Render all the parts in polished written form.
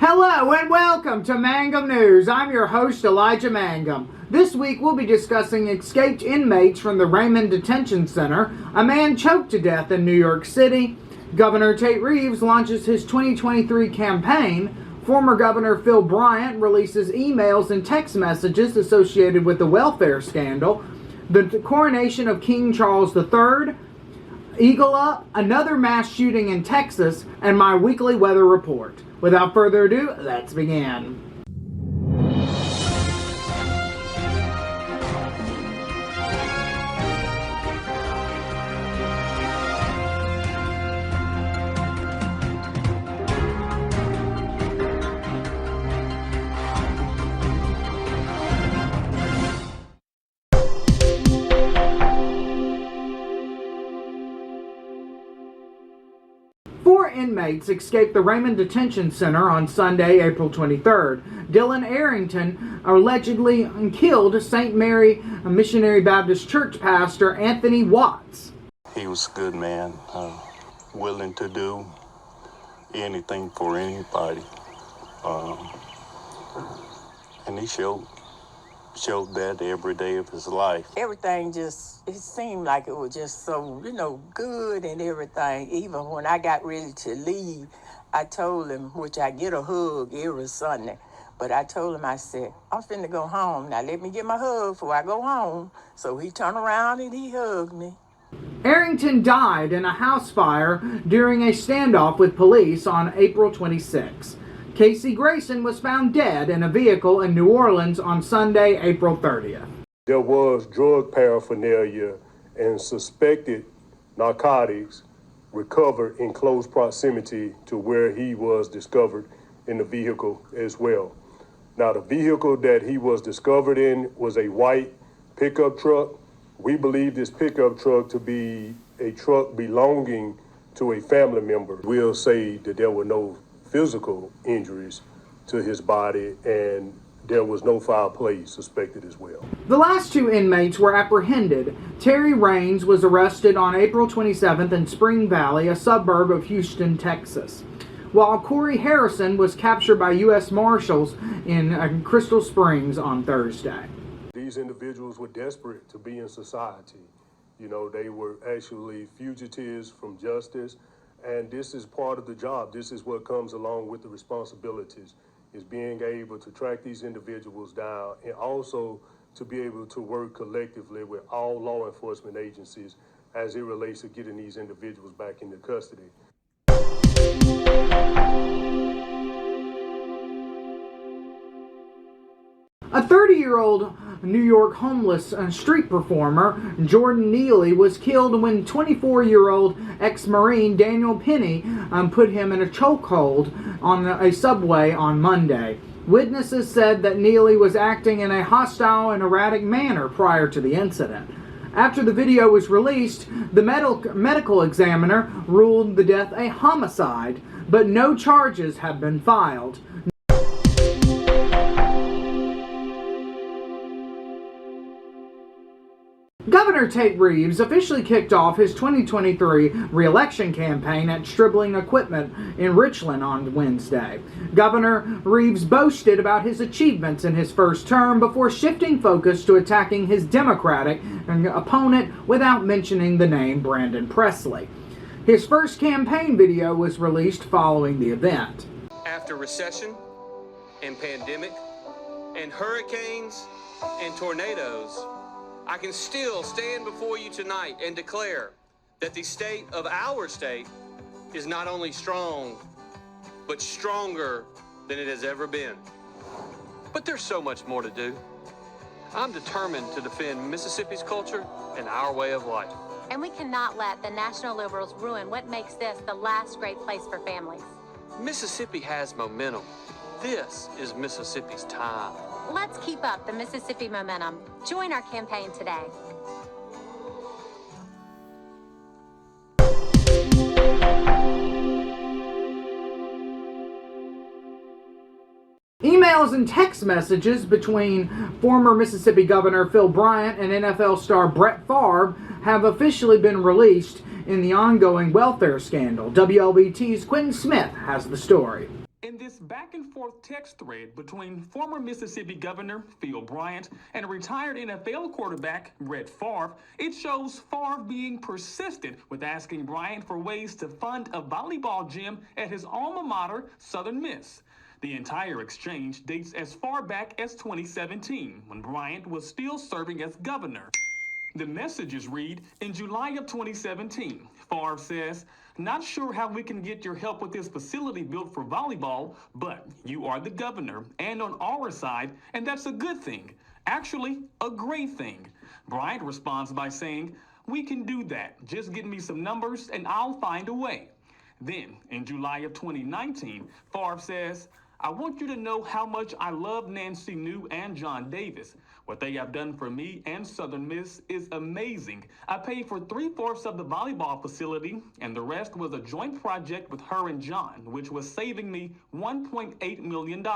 Hello and welcome to Mangum News. I'm your host, Elijah Mangum. This week we'll be discussing escaped inmates from the Raymond Detention Center, a man choked to death in New York City, Governor Tate Reeves launches his 2023 campaign, former Governor Phil Bryant releases emails and text messages associated with the welfare scandal, the coronation of King Charles III, Eagle Up, another mass shooting in Texas, and my weekly weather report. Without further ado, let's begin. Four inmates escaped the Raymond Detention Center on Sunday, April 23rd. Dylan Arrington allegedly killed St. Mary Missionary Baptist Church pastor Anthony Watts. He was a good man, willing to do anything for anybody. And he showed that every day of his life. Everything it seemed like it was just so, good and everything. Even when I got ready to leave, I told him, which I get a hug every Sunday, but I told him, I said, I'm finna go home. Now let me get my hug before I go home. So he turned around and he hugged me. Arrington died in a house fire during a standoff with police on April 26. Casey Grayson was found dead in a vehicle in New Orleans on Sunday, April 30th. There was drug paraphernalia and suspected narcotics recovered in close proximity to where he was discovered in the vehicle as well. Now, the vehicle that he was discovered in was a white pickup truck. We believe this pickup truck to be a truck belonging to a family member. We'll say that there were no physical injuries to his body, and there was no foul play suspected as well. The last two inmates were apprehended. Terry Raines was arrested on April 27th in Spring Valley, a suburb of Houston, Texas, while Corey Harrison was captured by U.S. Marshals in Crystal Springs on Thursday. These individuals were desperate to be in society. They were actually fugitives from justice. And this is part of the job. This is what comes along with the responsibilities, is being able to track these individuals down and also to be able to work collectively with all law enforcement agencies as it relates to getting these individuals back into custody. A 30-year-old New York homeless street performer, Jordan Neely, was killed when 24-year-old ex-Marine Daniel Penny put him in a chokehold on a subway on Monday. Witnesses said that Neely was acting in a hostile and erratic manner prior to the incident. After the video was released, the medical examiner ruled the death a homicide, but no charges have been filed. Governor Tate Reeves officially kicked off his 2023 re-election campaign at Stribling Equipment in Richland on Wednesday. Governor Reeves boasted about his achievements in his first term before shifting focus to attacking his Democratic opponent without mentioning the name Brandon Presley. His first campaign video was released following the event. After recession and pandemic and hurricanes and tornadoes, I can still stand before you tonight and declare that the state of our state is not only strong, but stronger than it has ever been. But there's so much more to do. I'm determined to defend Mississippi's culture and our way of life. And we cannot let the national liberals ruin what makes this the last great place for families. Mississippi has momentum. This is Mississippi's time. Let's keep up the Mississippi momentum. Join our campaign today. Emails and text messages between former Mississippi Governor Phil Bryant and NFL star Brett Favre have officially been released in the ongoing welfare scandal. WLBT's Quentin Smith has the story. In this back and forth text thread between former Mississippi Governor Phil Bryant and retired NFL quarterback Brett Favre, it shows Favre being persistent with asking Bryant for ways to fund a volleyball gym at his alma mater, Southern Miss. The entire exchange dates as far back as 2017, when Bryant was still serving as governor. The messages read, in July of 2017, Favre says, not sure how we can get your help with this facility built for volleyball, but you are the governor and on our side, and that's a good thing. Actually, a great thing. Bryant responds by saying, we can do that. Just give me some numbers and I'll find a way. Then, in July of 2019, Favre says, I want you to know how much I love Nancy New and John Davis. What they have done for me and Southern Miss is amazing. I paid for 3/4 of the volleyball facility, and the rest was a joint project with her and John, which was saving me $1.8 million.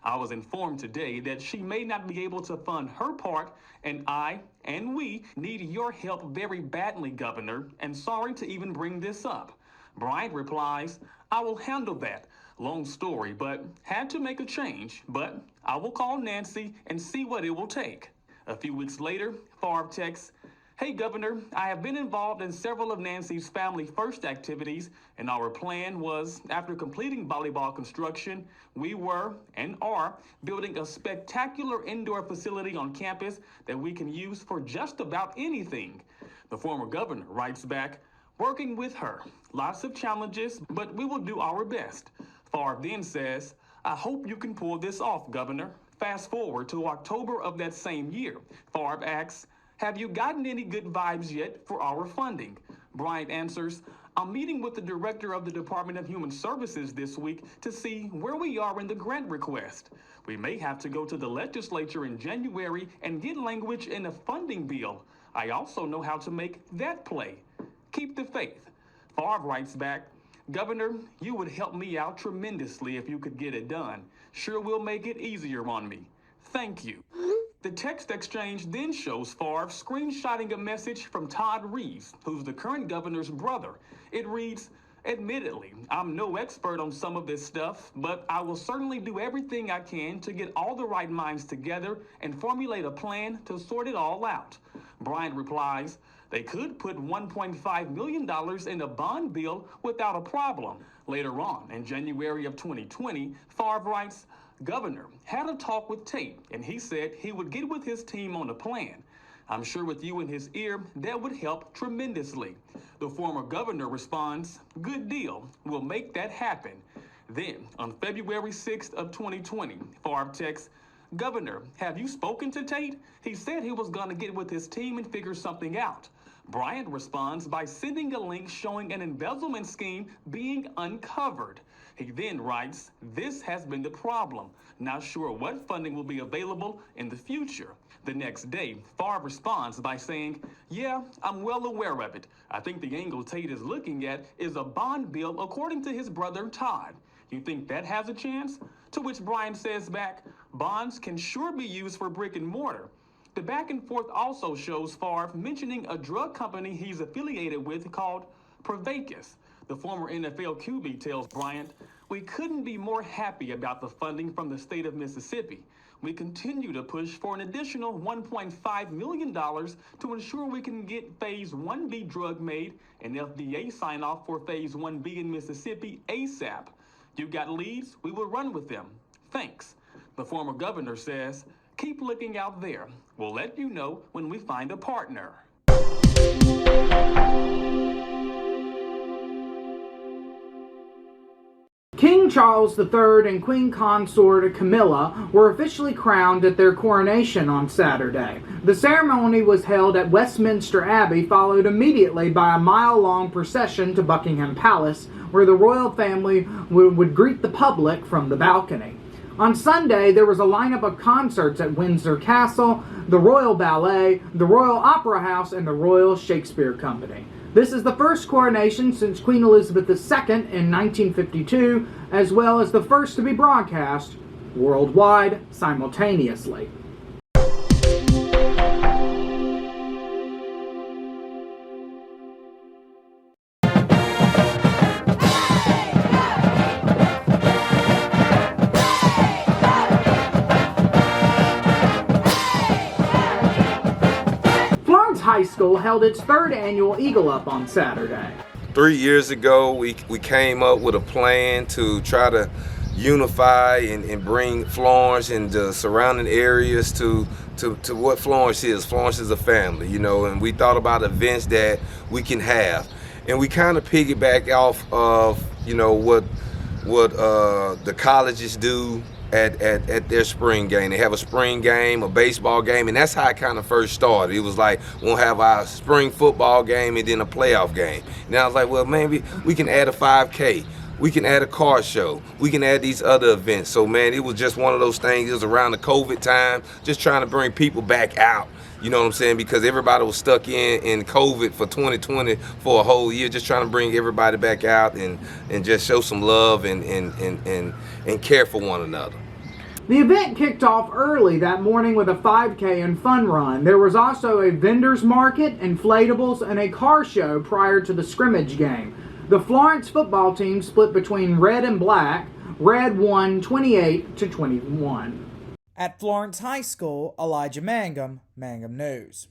I was informed today that she may not be able to fund her part, and I and we need your help very badly, Governor, and sorry to even bring this up. Bryant replies, I will handle that. Long story, but had to make a change, but I will call Nancy and see what it will take. A few weeks later, Favre texts, hey, Governor, I have been involved in several of Nancy's Family First activities, and our plan was, after completing volleyball construction, we were and are building a spectacular indoor facility on campus that we can use for just about anything. The former governor writes back, working with her, lots of challenges, but we will do our best. Favre then says, I hope you can pull this off, Governor. Fast forward to October of that same year. Favre asks, have you gotten any good vibes yet for our funding? Bryant answers, I'm meeting with the director of the Department of Human Services this week to see where we are in the grant request. We may have to go to the legislature in January and get language in a funding bill. I also know how to make that play. Keep the faith. Favre writes back, Governor, you would help me out tremendously if you could get it done. Sure will make it easier on me. Thank you. The text exchange then shows Favre screenshotting a message from Todd Reeves, who's the current governor's brother. It reads, admittedly, I'm no expert on some of this stuff, but I will certainly do everything I can to get all the right minds together and formulate a plan to sort it all out. Bryant replies, they could put $1.5 million in a bond bill without a problem. Later on, in January of 2020, Favre writes, Governor, had a talk with Tate, and he said he would get with his team on a plan. I'm sure with you in his ear, that would help tremendously. The former governor responds, good deal, we'll make that happen. Then, on February 6th of 2020, Favre texts, Governor, have you spoken to Tate? He said he was going to get with his team and figure something out. Bryant responds by sending a link showing an embezzlement scheme being uncovered. He then writes, this has been the problem. Not sure what funding will be available in the future. The next day, Favre responds by saying, yeah, I'm well aware of it. I think the angle Tate is looking at is a bond bill according to his brother Todd. You think that has a chance? To which Bryant says back, bonds can sure be used for brick and mortar. The back and forth also shows Favre mentioning a drug company he's affiliated with called Provacus. The former NFL QB tells Bryant, we couldn't be more happy about the funding from the state of Mississippi. We continue to push for an additional $1.5 million to ensure we can get Phase 1B drug made and FDA sign-off for Phase 1B in Mississippi ASAP. You got leads? We will run with them. Thanks. The former governor says, keep looking out there. We'll let you know when we find a partner. King Charles III and Queen Consort Camilla were officially crowned at their coronation on Saturday. The ceremony was held at Westminster Abbey, followed immediately by a mile-long procession to Buckingham Palace, where the royal family would greet the public from the balcony. On Sunday, there was a lineup of concerts at Windsor Castle, the Royal Ballet, the Royal Opera House, and the Royal Shakespeare Company. This is the first coronation since Queen Elizabeth II in 1952, as well as the first to be broadcast worldwide simultaneously. School held its third annual Eagle Up on Saturday. 3 years ago, we came up with a plan to try to unify and bring Florence and the surrounding areas to what Florence is. Florence is a family, you know, and we thought about events that we can have. And we kind of piggyback off of, you know, what the colleges do at their spring game. They have a spring game, a baseball game, and that's how it kind of first started. It was like, we'll have our spring football game and then a playoff game. And I was like, well, maybe we can add a 5K. We can add a car show. We can add these other events. So, man, it was just one of those things. It was around the COVID time, just trying to bring people back out. You know what I'm saying? Because everybody was stuck in COVID for 2020 for a whole year, just trying to bring everybody back out and just show some love and care for one another. The event kicked off early that morning with a 5K and fun run. There was also a vendor's market, inflatables, and a car show prior to the scrimmage game. The Florence football team split between red and black. Red won 28-21. At Florence High School, Elijah Mangum, Mangum News.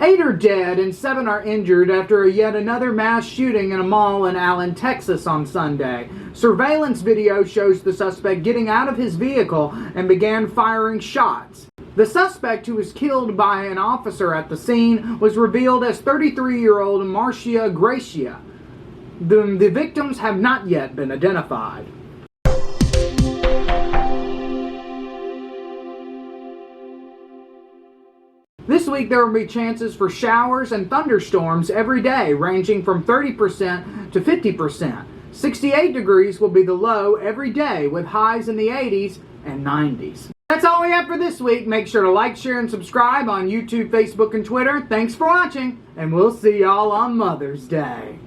8 are dead and 7 are injured after yet another mass shooting in a mall in Allen, Texas on Sunday. Surveillance video shows the suspect getting out of his vehicle and began firing shots. The suspect, who was killed by an officer at the scene, was revealed as 33-year-old Marcia Gracia. The victims have not yet been identified. This week there will be chances for showers and thunderstorms every day, ranging from 30% to 50%. 68 degrees will be the low every day, with highs in the 80s and 90s. That's all we have for this week. Make sure to like, share, and subscribe on YouTube, Facebook, and Twitter. Thanks for watching, and we'll see y'all on Mother's Day.